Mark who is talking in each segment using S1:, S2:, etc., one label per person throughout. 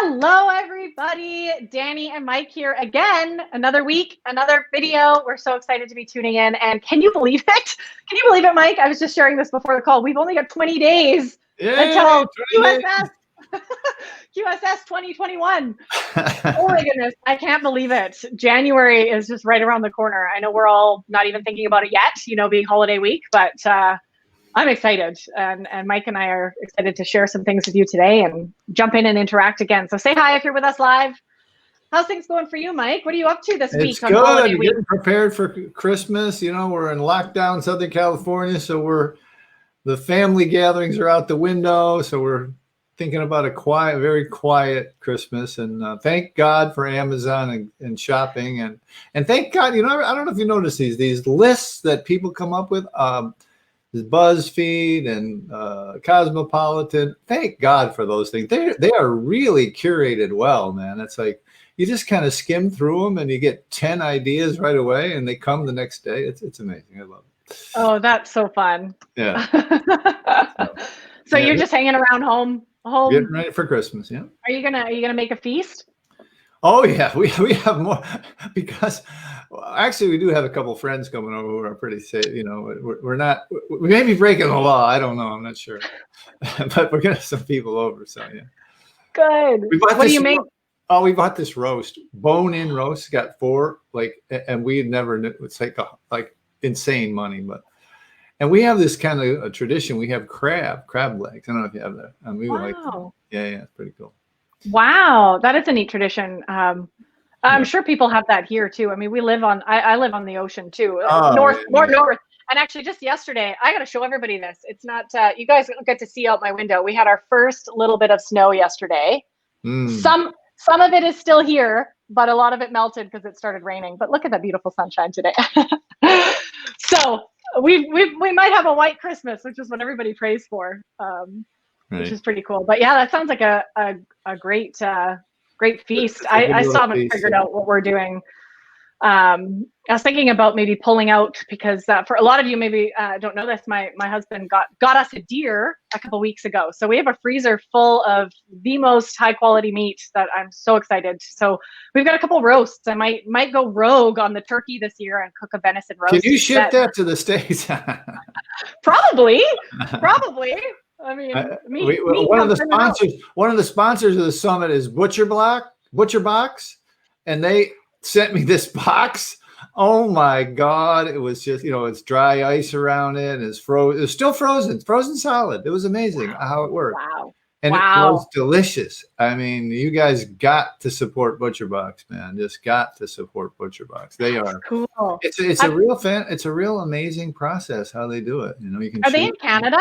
S1: Hello, everybody. Dani and Mike here again. Another week, another video. We're so excited to be tuning in. And can you believe it? Can you believe it, Mike? I was just sharing this before the call. We've only got 20 days until QSS 2021. Oh my goodness. I can't believe it. January is just right around the corner. I know we're all not even thinking about it yet, being holiday week, but I'm excited, and Mike and I are excited to share some things with you today and jump in and interact again. So say hi if you're with us live. How's things going for you, Mike? What are you up to this week?
S2: It's good. Getting prepared for Christmas. We're in lockdown, Southern California, so the family gatherings are out the window. So we're thinking about a quiet, very quiet Christmas. And thank God for Amazon and shopping, and thank God. I don't know if you notice these lists that people come up with. BuzzFeed and Cosmopolitan. Thank God for those things. They are really curated well, man. It's like you just kind of skim through them and you get 10 ideas right away, and they come the next day. It's amazing. I love it.
S1: Oh, that's so fun.
S2: Yeah.
S1: So you're just hanging around home.
S2: Getting ready for Christmas. Yeah.
S1: Are you gonna make a feast?
S2: Oh yeah, we have more because actually we do have a couple friends coming over who are pretty safe. We may be breaking the law. I don't know. I'm not sure, but we're gonna have some people over. So yeah.
S1: Good. What do you make?
S2: Oh, we bought this roast, bone-in roast. Got 4 and we had never knew. It's like insane money, and we have this kind of a tradition. We have crab legs. I don't know if you have that. And we like, yeah, it's pretty cool.
S1: Wow, that is a neat tradition. I'm sure people have that here too. I mean, I live on the ocean too, north. And actually, just yesterday, I got to show everybody this. It's not, you guys don't get to see out my window. We had our first little bit of snow yesterday. Some of it is still here, but a lot of it melted because it started raining. But look at that beautiful sunshine today. So we might have a white Christmas, which is what everybody prays for. Which is pretty cool. But yeah, that sounds like a great feast. I still haven't figured out what we're doing. I was thinking about maybe pulling out because for a lot of you maybe don't know this, my husband got us a deer a couple weeks ago. So we have a freezer full of the most high quality meat that I'm so excited. So we've got a couple roasts. I might go rogue on the turkey this year and cook a venison roast.
S2: Can you ship that to the States?
S1: Probably. I mean,
S2: one of the sponsors of the summit is Butcher Box, and they sent me this box. Oh my God! It was just it's dry ice around it, and it's frozen. It's still frozen, solid. It was amazing how it worked.
S1: Wow!
S2: And it was delicious. I mean, you guys got to support Butcher Box, man. Just got to support Butcher Box. They are
S1: cool.
S2: It's a real It's a real amazing process how they do it. You can.
S1: Are they in Canada?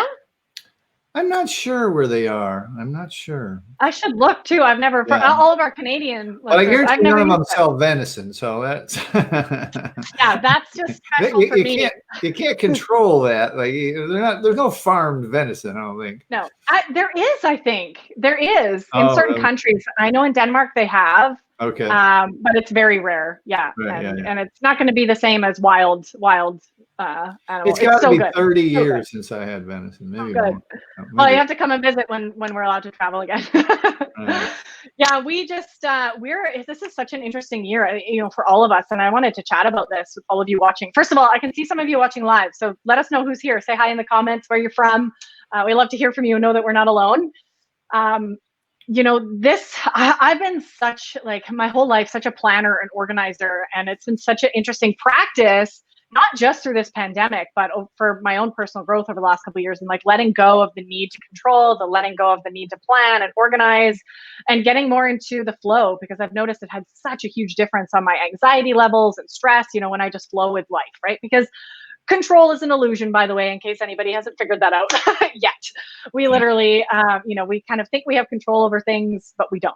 S2: I'm not sure where they are. I'm not sure.
S1: I should look too. I've never, for all of our Canadian.
S2: Well, I guarantee none of them sell venison, so that's.
S1: Yeah, that's just special for me.
S2: You can't control that. Like there's no farmed venison. I don't think.
S1: No, there is. I think there is in certain countries. I know in Denmark they have.
S2: Okay.
S1: But it's very rare. Yeah.
S2: Right,
S1: and it's not going to be the same as wild animals.
S2: It's got to be 30 years since I had venison. Maybe more.
S1: Well, you have to come and visit when we're allowed to travel again. Yeah, we just this is such an interesting year, for all of us, and I wanted to chat about this with all of you watching. First of all, I can see some of you watching live, so let us know who's here. Say hi in the comments, where you're from. We love to hear from you and know that we're not alone. I've been my whole life such a planner and organizer, and it's been such an interesting practice, not just through this pandemic, but for my own personal growth over the last couple of years, and letting go of the need to control, letting go of the need to plan and organize, and getting more into the flow, because I've noticed it had such a huge difference on my anxiety levels and stress, when I just flow with life, right? Because control is an illusion, by the way, in case anybody hasn't figured that out yet. We literally, we kind of think we have control over things, but we don't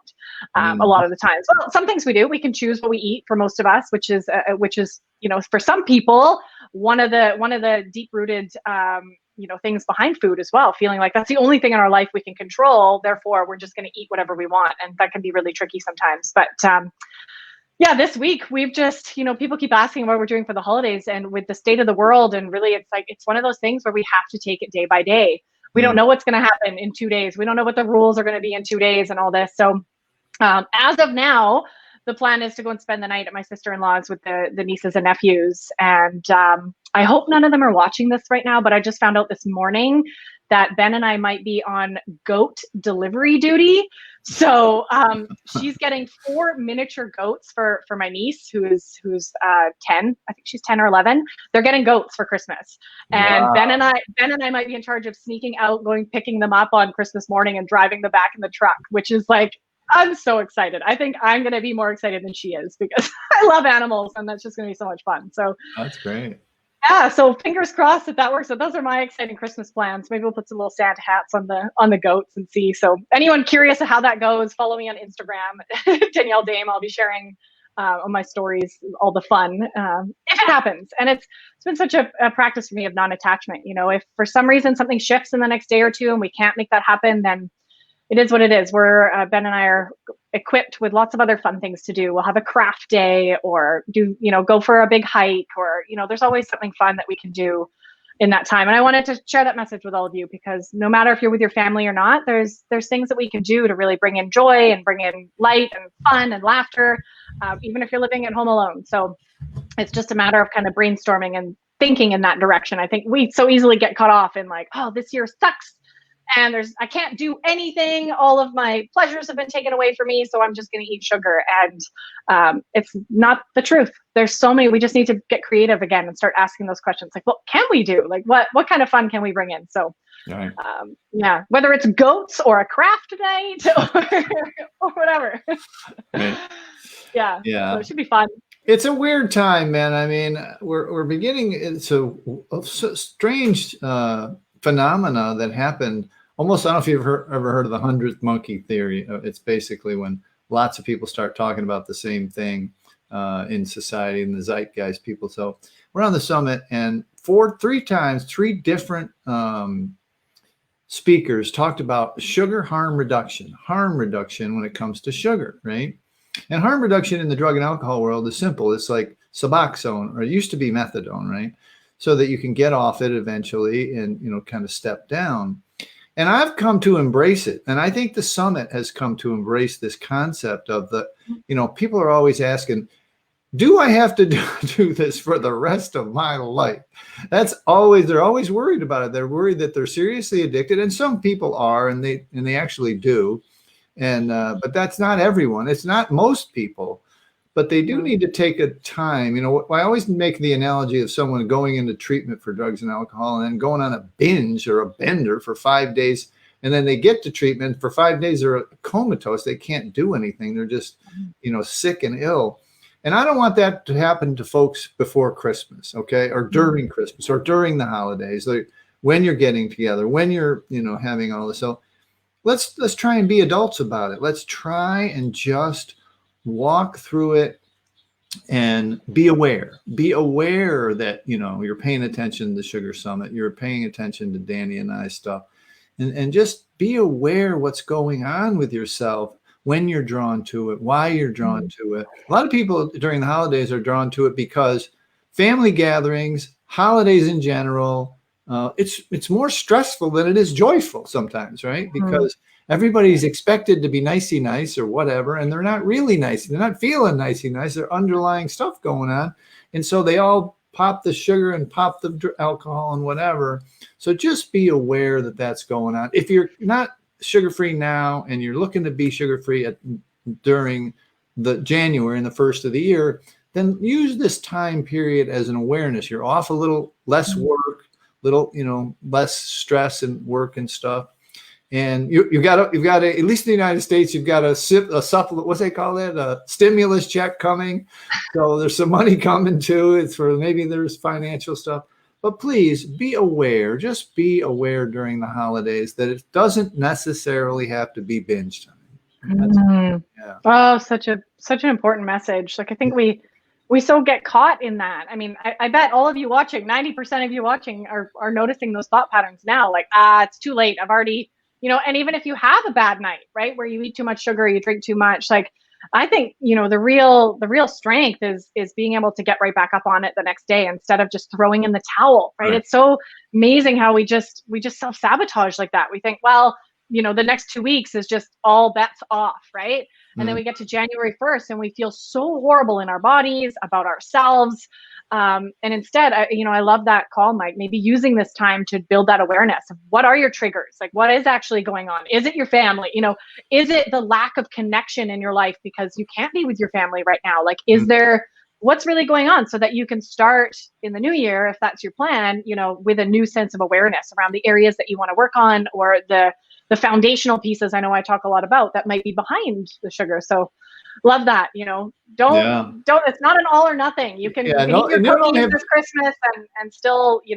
S1: a lot of the times. Well, some things we do. We can choose what we eat for most of us, which is for some people, one of the deep-rooted, things behind food as well, feeling like that's the only thing in our life we can control. Therefore, we're just going to eat whatever we want. And that can be really tricky sometimes. But yeah, this week we've just, people keep asking what we're doing for the holidays, and with the state of the world, and really it's one of those things where we have to take it day by day. We don't know what's going to happen in 2 days. We don't know what the rules are going to be in 2 days and all this. So As of now, the plan is to go and spend the night at my sister-in-law's with the nieces and nephews. And I hope none of them are watching this right now, but I just found out this morning that Ben and I might be on goat delivery duty. So she's getting 4 miniature goats for my niece, who's 10. I think she's 10 or 11. They're getting goats for Christmas. And
S2: Wow.
S1: Ben and I might be in charge of sneaking out, picking them up on Christmas morning and driving them back in the truck, which is like, I'm so excited. I think I'm going to be more excited than she is because I love animals and that's just going to be so much fun. So
S2: That's great.
S1: Yeah, so fingers crossed that works. So those are my exciting Christmas plans. Maybe we'll put some little Santa hats on the goats and see. So anyone curious of how that goes, follow me on Instagram, Danielle Dame. I'll be sharing on my stories all the fun if it happens. And it's been such a practice for me of non-attachment. If for some reason something shifts in the next day or two and we can't make that happen, then it is what it is. Ben and I are equipped with lots of other fun things to do. We'll have a craft day or go for a big hike or, there's always something fun that we can do in that time. And I wanted to share that message with all of you because no matter if you're with your family or not, there's things that we can do to really bring in joy and bring in light and fun and laughter, even if you're living at home alone. So it's just a matter of kind of brainstorming and thinking in that direction. I think we so easily get caught off in like, oh, this year sucks. And I can't do anything. All of my pleasures have been taken away from me. So I'm just going to eat sugar. And it's not the truth. There's so many, we just need to get creative again and start asking those questions. Like, what can we do? Like, what kind of fun can we bring in? So
S2: Right.
S1: Yeah, whether it's goats or a craft night or whatever.
S2: Right.
S1: Yeah.
S2: Yeah.
S1: So it should be fun.
S2: It's a weird time, man. I mean, we're beginning. It's a strange phenomena that happened. Almost, I don't know if you've ever heard of the 100th monkey theory. It's basically when lots of people start talking about the same thing in society, in the zeitgeist, people. So we're on the summit, and three different speakers talked about sugar harm reduction when it comes to sugar, right? And harm reduction in the drug and alcohol world is simple. It's like Suboxone, or it used to be methadone, right? So that you can get off it eventually and, kind of step down. And I've come to embrace it. And I think the summit has come to embrace this concept of people are always asking, do I have to do this for the rest of my life? They're always worried about it. They're worried that they're seriously addicted. And some people are, and they actually do. And, but that's not everyone. It's not most people, but they do need to take a time. I always make the analogy of someone going into treatment for drugs and alcohol and then going on a binge or a bender for 5 days. And then they get to treatment for 5 days. They're comatose. They can't do anything. They're just, sick and ill. And I don't want that to happen to folks before Christmas, okay, or during Christmas or during the holidays, like when you're getting together, when you're, having all this. So let's try and be adults about it. Let's try and just walk through it and be aware that, you're paying attention to the Sugar Summit. You're paying attention to Dani and I stuff, and just be aware what's going on with yourself when you're drawn to it, why you're drawn to it. A lot of people during the holidays are drawn to it because family gatherings, holidays in general, it's more stressful than it is joyful sometimes, right? Because everybody's expected to be nicey nice or whatever, and they're not really nice. They're not feeling nicey nice. There's underlying stuff going on. And so they all pop the sugar and pop the alcohol and whatever. So just be aware that that's going on. If you're not sugar-free now and you're looking to be sugar-free during the January and the first of the year, then use this time period as an awareness. You're off a little less work, less stress and work and stuff. And you've got to, at least in the United States, you've got a supplement, what's they call it? A stimulus check coming. So there's some money coming too. It's for, maybe there's financial stuff, but please be aware, just be aware during the holidays that it doesn't necessarily have to be binge time. Yeah.
S1: Oh, such an important message. Like, I think we so get caught in that. I mean, I bet all of you watching, 90% of you watching are noticing those thought patterns now. Like, it's too late. I've already, and even if you have a bad night, right, where you eat too much sugar, you drink too much, like, I think, the real strength is being able to get right back up on it the next day instead of just throwing in the towel, right? It's so amazing how we just self-sabotage like that. We think, well, the next 2 weeks is just all bets off, right? And then
S2: Mm.
S1: we get to January 1st and we feel so horrible in our bodies about ourselves. And instead, I love that call, Mike, maybe using this time to build that awareness of what are your triggers? Like, what is actually going on? Is it your family? Is it the lack of connection in your life because you can't be with your family right now? Like, is there, what's really going on, so that you can start in the new year, if that's your plan, with a new sense of awareness around the areas that you want to work on, or the foundational pieces I know I talk a lot about that might be behind the sugar. So love that.
S2: Yeah.
S1: Don't, it's not an all or nothing. You can,
S2: Yeah,
S1: you can
S2: no,
S1: eat your
S2: and you don't
S1: cookies
S2: have,
S1: this Christmas and still,
S2: it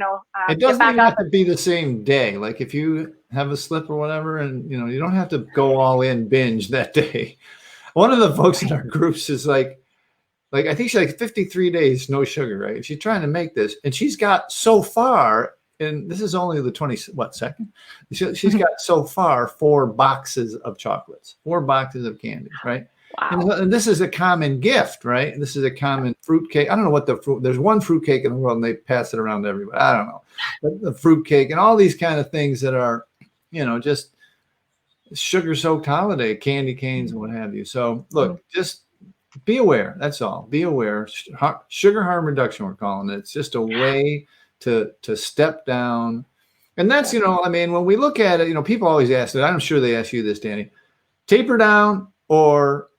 S1: get
S2: doesn't
S1: back
S2: even
S1: up.
S2: have to be the same day. Like if you have a slip or whatever, and you don't have to go all in binge that day. One of the folks in our groups is like I think she's like 53 days, no sugar, right? She's trying to make this, and she's got so far, and this is only the 22nd. She's got so far 4 boxes of chocolates, 4 boxes of candies, right?
S1: Wow.
S2: And this is a common gift, right? This is a common fruit cake. I don't know what there's one fruit cake in the world and they pass it around to everybody. I don't know. But the fruit cake and all these kind of things that are, just sugar soaked holiday candy canes and what have you. So look, just be aware. That's all. Be aware. Sugar harm reduction, we're calling it. It's just a way to step down. And that's, when we look at it, people always ask it. I'm sure they ask you this, Dani. Taper down or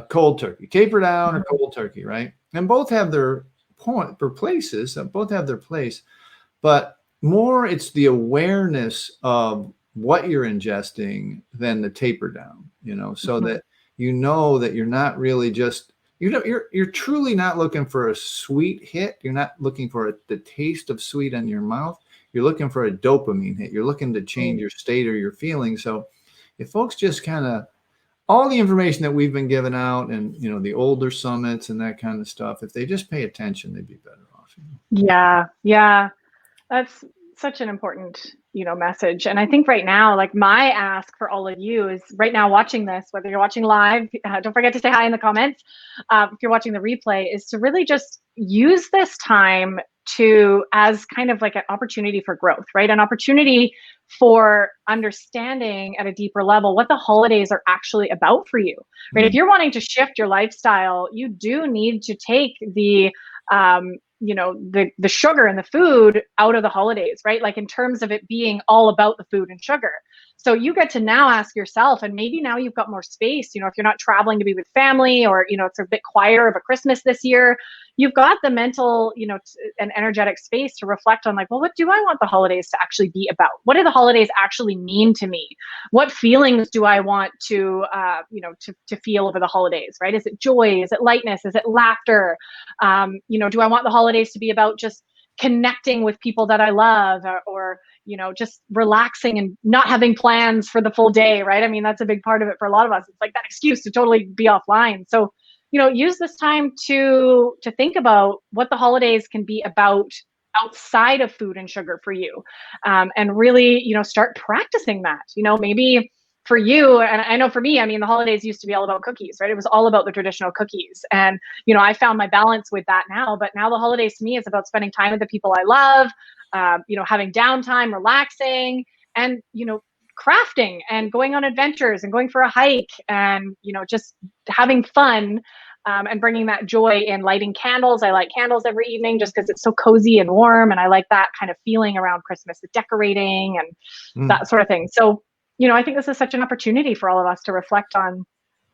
S2: cold turkey? Taper down or cold turkey, right? And both have their places. Both have their place. But more, it's the awareness of what you're ingesting than the taper down, so that that you're not really just, you're truly not looking for a sweet hit. You're not looking for the taste of sweet in your mouth. You're looking for a dopamine hit. You're looking to change your state or your feeling. So if folks just kind of, all the information that we've been giving out and, the older summits and that kind of stuff, if they just pay attention, they'd be better off.
S1: Yeah. Yeah. That's such an important, message. And I think right now, like my ask for all of you is right now watching this, whether you're watching live, don't forget to say hi in the comments. If you're watching the replay, is to really just use this time as kind of like an opportunity for growth, right? An opportunity for understanding at a deeper level what the holidays are actually about for you, right? If you're wanting to shift your lifestyle, you do need to take the sugar and the food out of the holidays, right? Like in terms of it being all about the food and sugar. So you get to now ask yourself, and maybe now you've got more space, if you're not traveling to be with family, or, it's a bit quieter of a Christmas this year, you've got the mental, and energetic space to reflect on, like, well, what do I want the holidays to actually be about? What do the holidays actually mean to me? What feelings do I want to feel over the holidays, right? Is it joy? Is it lightness? Is it laughter? Do I want the holidays to be about just connecting with people that I love, or just relaxing and not having plans for the full day, right? I mean, that's a big part of it for a lot of us. It's like that excuse to totally be offline. So, use this time to think about what the holidays can be about outside of food and sugar for you, and really, start practicing that. Maybe for you, and I know for me, I mean, the holidays used to be all about cookies, right? It was all about the traditional cookies. And, I found my balance with that now, but now the holidays to me is about spending time with the people I love, having downtime, relaxing, and, crafting and going on adventures and going for a hike and, just having fun, and bringing that joy in lighting candles. I light candles every evening just because it's so cozy and warm. And I like that kind of feeling around Christmas, the decorating and that sort of thing. So, I think this is such an opportunity for all of us to reflect on.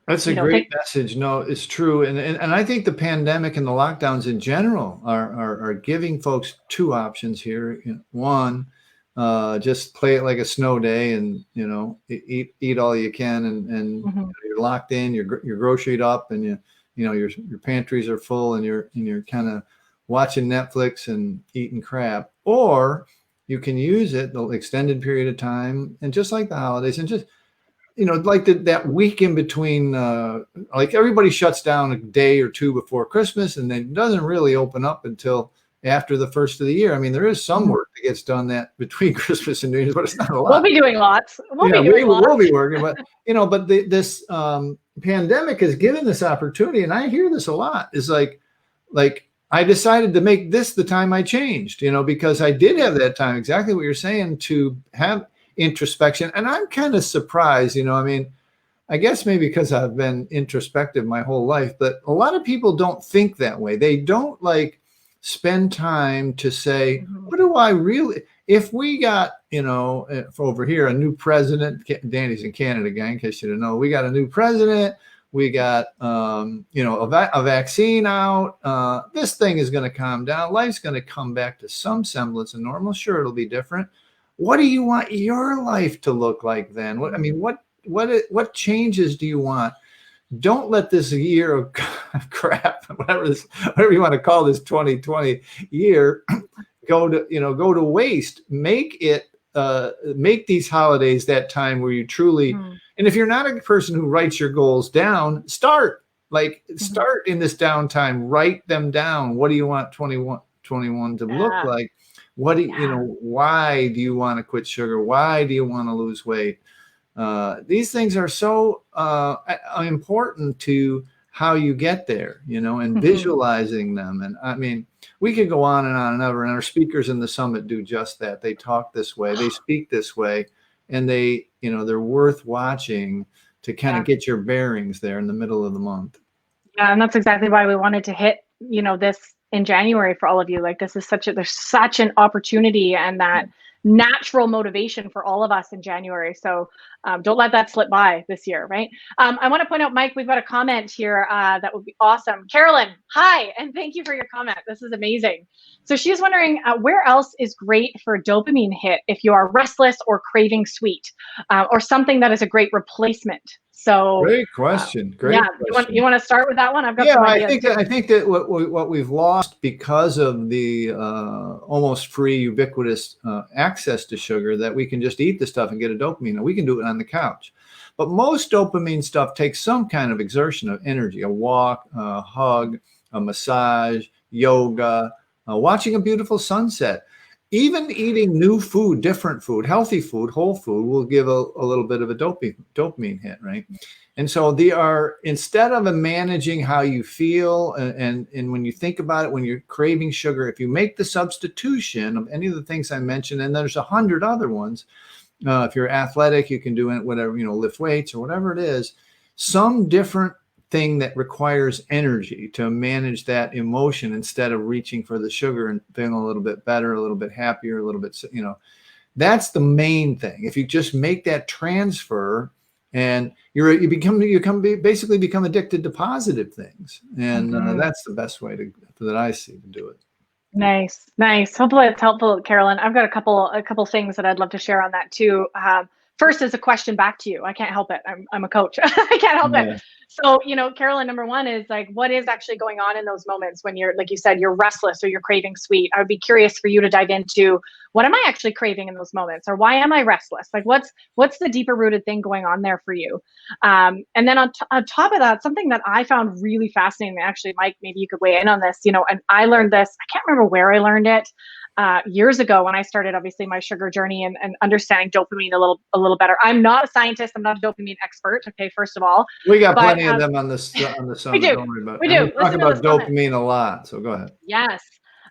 S2: That's a great message. No, it's true. And I think the pandemic and the lockdowns in general are giving folks 2 options here. One, just play it like a snow day and, eat all you can and you're locked in, you're groceryed up and your pantries are full and you're kind of watching Netflix and eating crap. Or you can use it the extended period of time, and just like the holidays, and just, like that week in between, like everybody shuts down a day or 2 before Christmas, and then it doesn't really open up until after the first of the year. I mean, there is some work that gets done that between Christmas and New Year's, but it's not a lot.
S1: We'll be doing lots. We'll
S2: be working, but this pandemic has given this opportunity, and I hear this a lot. Is like I decided to make this the time I changed, because I did have that time, exactly what you're saying, to have introspection. And I'm kind of surprised, you know, I mean, I guess maybe because I've been introspective my whole life, but a lot of people don't think that way. They don't like spend time to say, what do I really, if we got, you know, over here, a new president, Dani's in Canada, gang, in case you didn't know, we got a new president, we got, you know, a vaccine out, this thing is going to calm down. Life's going to come back to some semblance of normal. Sure, it'll be different. What do you want your life to look like then? What, I mean, what changes do you want? Don't let this year of crap, whatever you want to call this 2020 year, go to waste. Make these holidays that time where you truly, and if you're not a person who writes your goals down, start in this downtime, write them down. What do you want 2021 to look like? What do you know, why do you want to quit sugar? Why do you want to lose weight? These things are so important to how you get there, you know, and visualizing them. And I mean, we could go on and ever, and our speakers in the summit do just that. They talk this way, they speak this way, and they, you know, they're worth watching to kind of get your bearings there in the middle of the month.
S1: Yeah, and that's exactly why we wanted to hit, you know, this in January for all of you. Like, this is there's such an opportunity and that natural motivation for all of us in January. So don't let that slip by this year, right? I want to point out, Mike, we've got a comment here that would be awesome. Carolyn, hi, and thank you for your comment. This is amazing. So she's wondering where else is great for a dopamine hit if you are restless or craving sweet, or something that is a great replacement. So
S2: great question. Great question.
S1: You want to start with that one? I've got some ideas.
S2: I think that what we've lost because of the almost free, ubiquitous access to sugar, that we can just eat the stuff and get a dopamine, and we can do it on the couch. But most dopamine stuff takes some kind of exertion of energy: a walk, a hug, a massage, yoga, watching a beautiful sunset. Even eating new food, different food, healthy food, whole food will give a little bit of a dopamine hit, right? And so they are, instead of managing how you feel, and when you think about it, when you're craving sugar, if you make the substitution of any of the things I mentioned, and there's 100 other ones, if you're athletic, you can do it, whatever, you know, lift weights or whatever it is, some different thing that requires energy to manage that emotion instead of reaching for the sugar and feeling a little bit better, a little bit happier, a little bit, you know, that's the main thing. If you just make that transfer, and you basically become addicted to positive things. And that's the best way that I see to do it.
S1: Nice. Hopefully it's helpful, Carolyn. I've got a couple things that I'd love to share on that too. First is a question back to you. I can't help it. I'm a coach. I can't help it. So, you know, Carolyn, number one is like, what is actually going on in those moments when you're, like you said, you're restless or you're craving sweet? I would be curious for you to dive into, what am I actually craving in those moments? Or why am I restless? Like, what's the deeper rooted thing going on there for you? And then on top of that, something that I found really fascinating, actually, Mike, maybe you could weigh in on this, you know, and I learned this, I can't remember where I learned it, years ago when I started, obviously, my sugar journey and understanding dopamine a little better. I'm not a scientist. I'm not a dopamine expert. Okay, first of all,
S2: we got plenty of them on the summit.
S1: We do.
S2: Don't worry about it.
S1: We do.
S2: We talk about dopamine a lot. So go ahead.
S1: Yes,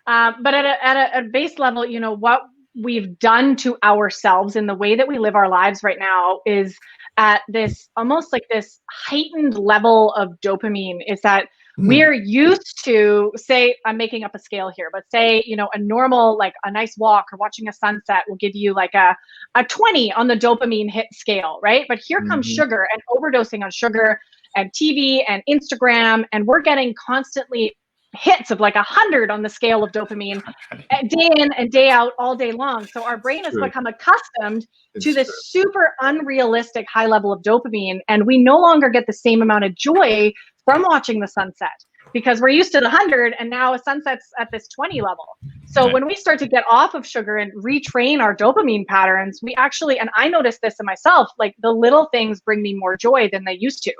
S1: but at a base level, you know, what we've done to ourselves in the way that we live our lives right now is at this almost like this heightened level of dopamine. Is that we're used to, say, I'm making up a scale here, but say, you know, a normal, like a nice walk or watching a sunset will give you like a 20 on the dopamine hit scale, right? But here comes sugar and overdosing on sugar and TV and Instagram, and we're getting constantly hits of like 100 on the scale of dopamine day in and day out all day long. So our brain has become accustomed to this super unrealistic high level of dopamine, and we no longer get the same amount of joy from watching the sunset because we're used to the 100, and now a sunset's at this 20 level. So when we start to get off of sugar and retrain our dopamine patterns, we actually, and I noticed this in myself, like the little things bring me more joy than they used to.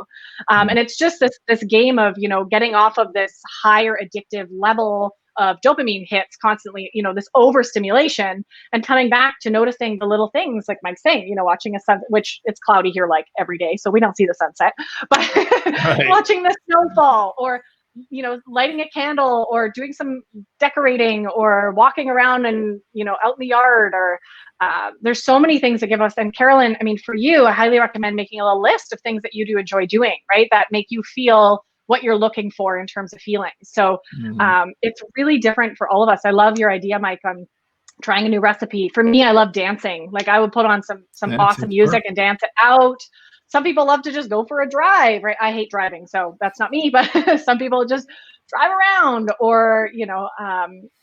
S1: And it's just this game of, you know, getting off of this higher addictive level of dopamine hits constantly, you know, this overstimulation, and coming back to noticing the little things, like Mike's saying, you know, watching a sunset, which it's cloudy here like every day, so we don't see the sunset, but watching the snowfall, or lighting a candle or doing some decorating or walking around and, out in the yard, or there's so many things that give us. And Carolyn, I mean, for you, I highly recommend making a little list of things that you do enjoy doing, right? That make you feel what you're looking for in terms of feelings. So it's really different for all of us. I love your idea, Mike, on trying a new recipe. For me, I love dancing. Like I would put on some awesome music and dance it out. Some people love to just go for a drive, right? I hate driving, so that's not me, but some people just drive around, or,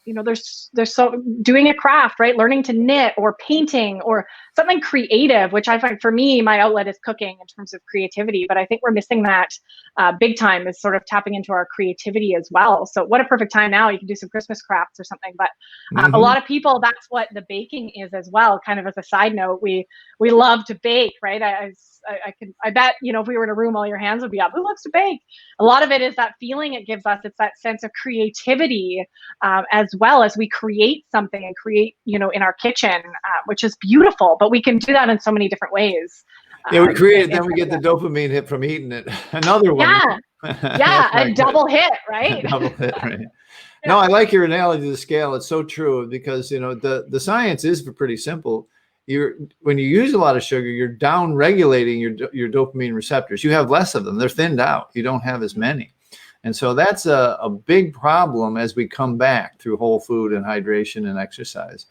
S1: there's so doing a craft, right? Learning to knit or painting or something creative, which I find for me, my outlet is cooking in terms of creativity, but I think we're missing that big time, is sort of tapping into our creativity as well. So what a perfect time now. You can do some Christmas crafts or something, but a lot of people, that's what the baking is as well. Kind of as a side note, we love to bake, right? I bet, if we were in a room, all your hands would be up. Who loves to bake? A lot of it is that feeling it gives us. It's that sense of creativity, as well as we create something and create, in our kitchen, which is beautiful, but we can do that in so many different ways.
S2: Yeah, we create it, then we get the dopamine hit from eating it. Another one.
S1: Yeah, a double hit, right?
S2: Double hit, right. No, I like your analogy of the scale. It's so true, because, the science is pretty simple. When you use a lot of sugar, you're down regulating your dopamine receptors. You have less of them. They're thinned out. You don't have as many. And so that's a big problem as we come back through whole food and hydration and exercise.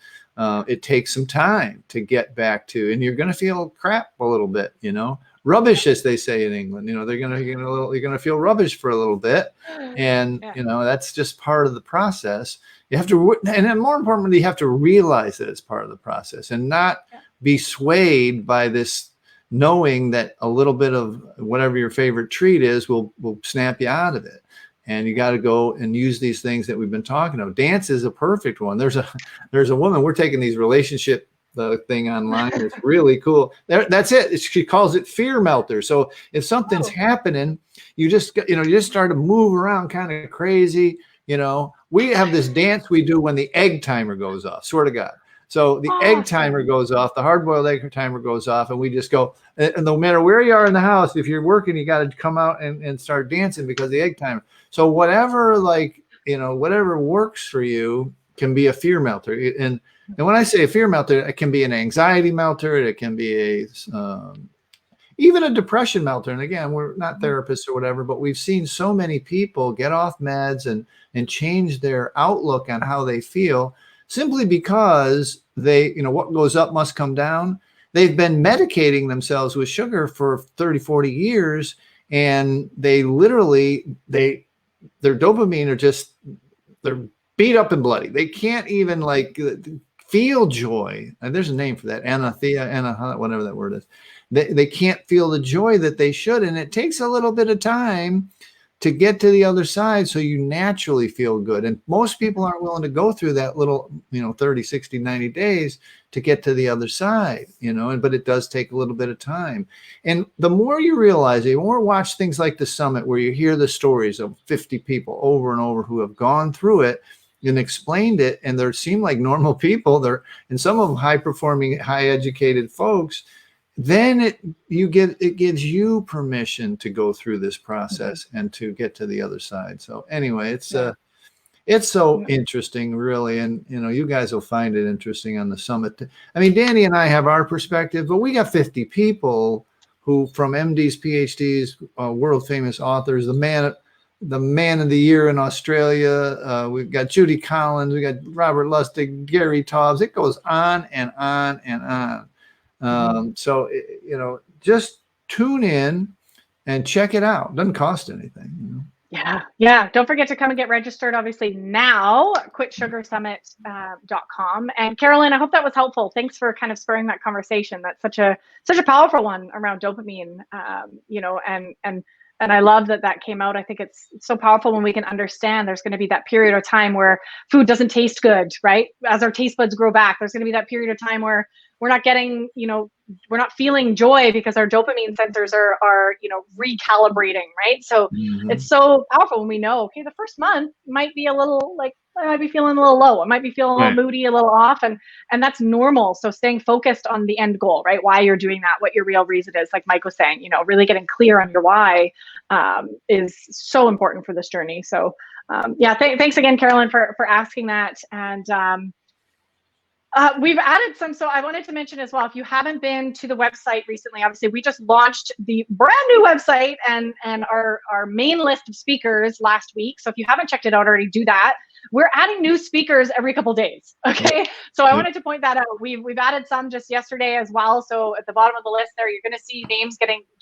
S2: It takes some time to get back to, and you're going to feel crap a little bit, rubbish, as they say in England. You're going to feel rubbish for a little bit, and that's just part of the process. You have to, and then more importantly, you have to realize that it's part of the process and not be swayed by this knowing that a little bit of whatever your favorite treat is will snap you out of it. And you got to go and use these things that we've been talking about. Dance is a perfect one. There's a woman, we're taking these relationship thing online. It's really cool. That's it. She calls it fear melter. So if something's happening, you just start to move around kind of crazy. We have this dance we do when the egg timer goes off, swear to God. So the egg timer goes off, the hard-boiled egg timer goes off, and we just go, and no matter where you are in the house, if you're working, you got to come out and start dancing because of the egg timer. So whatever, whatever works for you can be a fear melter. And when I say a fear melter, it can be an anxiety melter. It can be even a depression melter. And again, we're not therapists or whatever, but we've seen so many people get off meds and change their outlook on how they feel simply because what goes up must come down. They've been medicating themselves with sugar for 30, 40 years, and they literally, their dopamine they're beat up and bloody. They can't even feel joy. And there's a name for that, whatever that word is. They can't feel the joy that they should. And it takes a little bit of time to get to the other side so you naturally feel good. And most people aren't willing to go through that little, 30, 60, 90 days to get to the other side, but it does take a little bit of time. And the more you realize it, the more watch things like the summit where you hear the stories of 50 people over and over who have gone through it and explained it, and they seem like normal people. And some of them high-performing, high-educated folks. Then it gives you permission to go through this process and to get to the other side. So anyway, it's so interesting, really. And, you guys will find it interesting on the summit. I mean, Dani and I have our perspective, but we got 50 people who, from MDs, PhDs, world famous authors, the man of the year in Australia. We've got Judy Collins, we got Robert Lustig, Gary Taubes. It goes on and on and on. So, just tune in and check it out. Doesn't cost anything.
S1: Yeah. Don't forget to come and get registered, obviously, now, quitsugarsummit.com. And Carolyn, I hope that was helpful. Thanks for kind of spurring that conversation. That's such a powerful one around dopamine, and I love that came out. I think it's so powerful when we can understand there's going to be that period of time where food doesn't taste good, right? As our taste buds grow back, there's going to be that period of time where we're not getting, we're not feeling joy because our dopamine sensors are recalibrating, right? So it's so powerful when we know, okay, the first month might be a little I might be feeling a little low. I might be feeling a little moody, a little off, and that's normal. So staying focused on the end goal, right? Why you're doing that, what your real reason is, like Mike was saying, you know, really getting clear on your why is so important for this journey. So yeah, thanks again, Carolyn, for asking that. And we've added some, so I wanted to mention as well, if you haven't been to the website recently, obviously we just launched the brand new website and our main list of speakers last week. So if you haven't checked it out already, do that. We're adding new speakers every couple days. Okay. So I wanted to point that out. We've added some just yesterday as well. So at the bottom of the list there, you're going to see names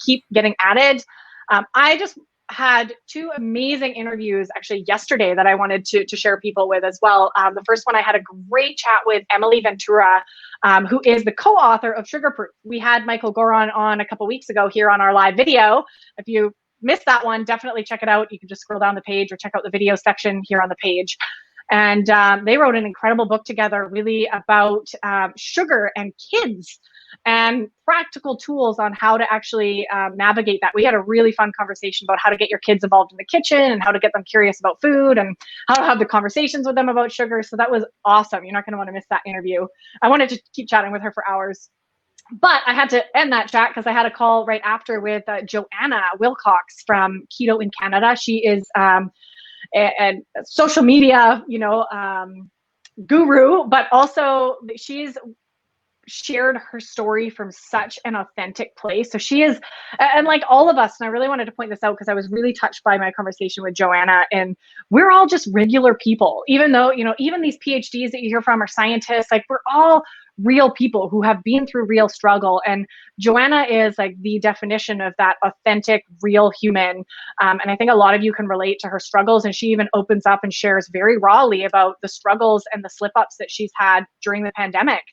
S1: keep getting added. I just had two amazing interviews actually yesterday that I wanted to share people with as well. The first one, I had a great chat with Emily Ventura, who is the co-author of Sugar Proof. We had Michael Goron on a couple weeks ago here on our live video. If you missed that one, definitely check it out. You can just scroll down the page or check out the video section here on the page. And they wrote an incredible book together really about sugar and kids and practical tools on how to actually navigate that. We had a really fun conversation about how to get your kids involved in the kitchen and how to get them curious about food and how to have the conversations with them about sugar. So that was awesome. You're not going to want to miss that interview. I wanted to keep chatting with her for hours. But I had to end that chat because I had a call right after with Joanna Wilcox from Keto in Canada. She is a social media, guru, but also she's shared her story from such an authentic place. So she is, and like all of us, and I really wanted to point this out because I was really touched by my conversation with Joanna, and we're all just regular people, even though, even these PhDs that you hear from are scientists, like we're all real people who have been through real struggle. And Joanna is like the definition of that authentic, real human. And I think a lot of you can relate to her struggles. And she even opens up and shares very rawly about the struggles and the slip ups that she's had during the pandemic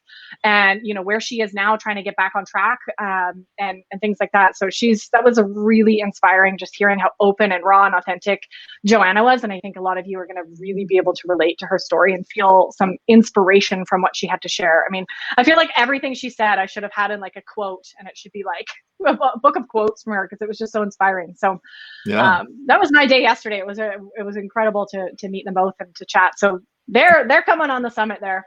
S1: and, where she is now trying to get back on track and things like that. So that was a really inspiring, just hearing how open and raw and authentic Joanna was. And I think a lot of you are going to really be able to relate to her story and feel some inspiration from what she had to share. I mean, I feel like everything she said, I should have had in like a quote, and it should be like a book of quotes from her because it was just so inspiring. So that was my day yesterday. It was incredible to meet them both and to chat. So they're coming on the summit there.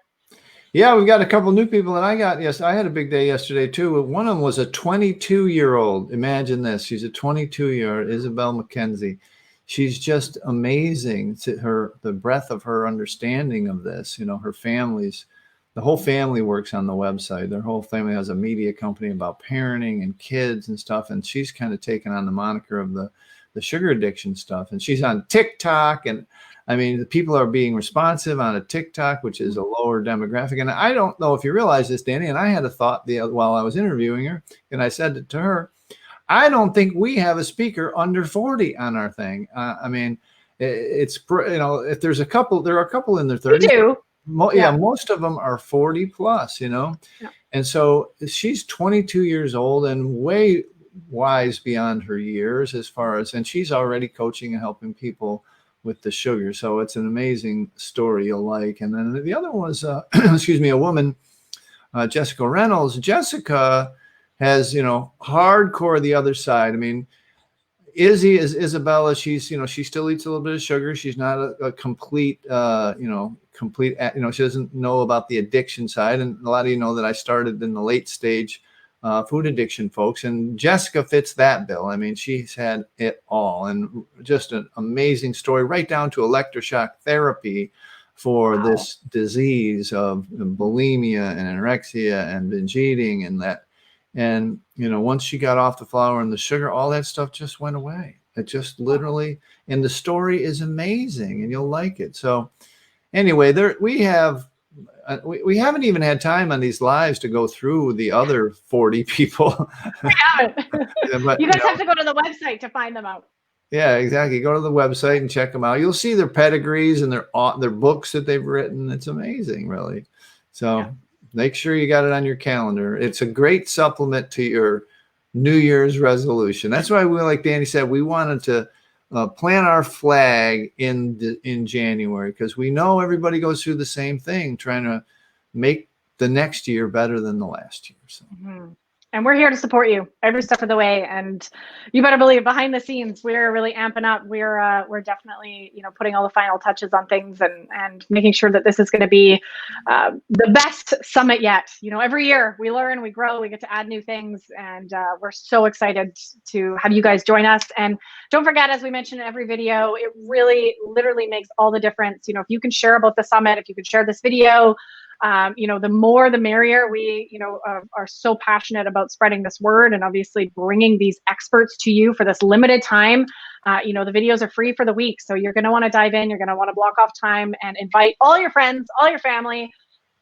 S2: Yeah, we've got a couple new people, and I had a big day yesterday too. One of them was a 22-year-old. Imagine this. She's a 22-year-old, Isabel McKenzie. She's just amazing to the breadth of her understanding of this. Her the whole family works on the website. Their whole family has a media company about parenting and kids and stuff. And she's kind of taken on the moniker of the sugar addiction stuff. And she's on TikTok. And I mean, the people are being responsive on a TikTok, which is a lower demographic. And I don't know if you realize this, Dani, and I had a thought while I was interviewing her, and I said to her, I don't think we have a speaker under 40 on our thing. I mean, it's, if there's there are a couple in their 30s.
S1: We do.
S2: Most of them are 40 plus,
S1: Yeah.
S2: And so she's 22 years old and way wise beyond her years and she's already coaching and helping people with the sugar. So it's an amazing story you'll like. And then the other one was, a woman, Jessica Reynolds. Jessica has, hardcore the other side. I mean, Isabella, she still eats a little bit of sugar. She's not a complete, she doesn't know about the addiction side. And a lot of you know that I started in the late stage food addiction folks, and Jessica fits that bill. I mean, she's had it all, and just an amazing story, right down to electroshock therapy for this disease of bulimia and anorexia and binge eating and that. And, once she got off the flour and the sugar, all that stuff just went away. It just literally, and the story is amazing and you'll like it. So anyway, we haven't even had time on these lives to go through the other 40 people.
S1: We haven't. But, you guys have to go to the website to find them out.
S2: Yeah, exactly. Go to the website and check them out. You'll see their pedigrees and their books that they've written. It's amazing, really. So make sure you got it on your calendar. It's a great supplement to your New Year's resolution. That's why like Dani said, we wanted to plant our flag in January, because we know everybody goes through the same thing, trying to make the next year better than the last year. So.
S1: And we're here to support you every step of the way. And you better believe behind the scenes, we're really amping up. We're definitely, you know, putting all the final touches on things and making sure that this is going to be the best summit yet. You know, every year we learn, we grow, we get to add new things, and we're so excited to have you guys join us. And don't forget, as we mentioned in every video, it really literally makes all the difference. You know, if you can share about the summit, if you can share this video, you know, the more the merrier. We, you know, are so passionate about spreading this word and obviously bringing these experts to you for this limited time. You know, the videos are free for the week, so you're going to want to dive in. You're going to want to block off time and invite all your friends, all your family,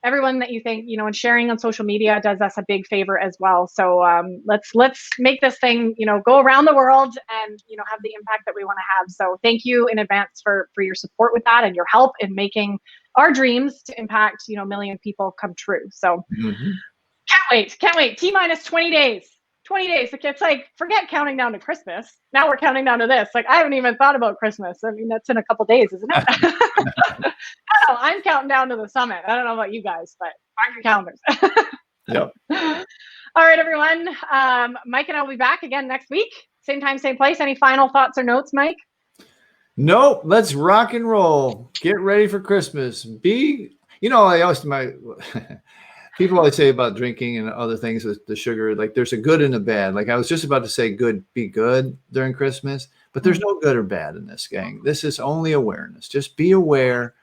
S1: everyone that you think, you know, and sharing on social media does us a big favor as well. So let's make this thing, you know, go around the world and, you know, have the impact that we want to have. So thank you in advance for your support with that and your help in making our dreams to impact, you know, a million people come true. So can't wait. T-minus 20 days. 20 days. It's like, forget counting down to Christmas. Now we're counting down to this. Like, I haven't even thought about Christmas. I mean, that's in a couple days, isn't it? I don't know, I'm counting down to the summit. I don't know about you guys, but mark your calendars.
S2: Yep.
S1: All right, everyone. Mike and I will be back again next week. Same time, same place. Any final thoughts or notes, Mike?
S2: Nope. Let's rock and roll. Get ready for Christmas. You know, I always people always say about drinking and other things with the sugar, like there's a good and a bad. Like I was just about to say be good during Christmas, but there's no good or bad in this, gang. This is only awareness. Just be aware.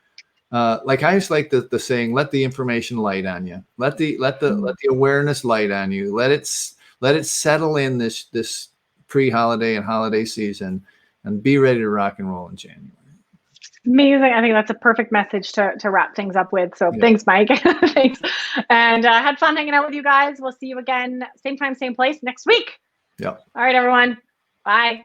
S2: Like I just like the saying, let the information light on you. Let the awareness light on you. Let it settle in this pre-holiday and holiday season, and be ready to rock and roll in January.
S1: Amazing. I think that's a perfect message to wrap things up with. So Thanks, Mike. Thanks. And had fun hanging out with you guys. We'll see you again, same time, same place next week.
S2: Yep.
S1: All right, everyone. Bye.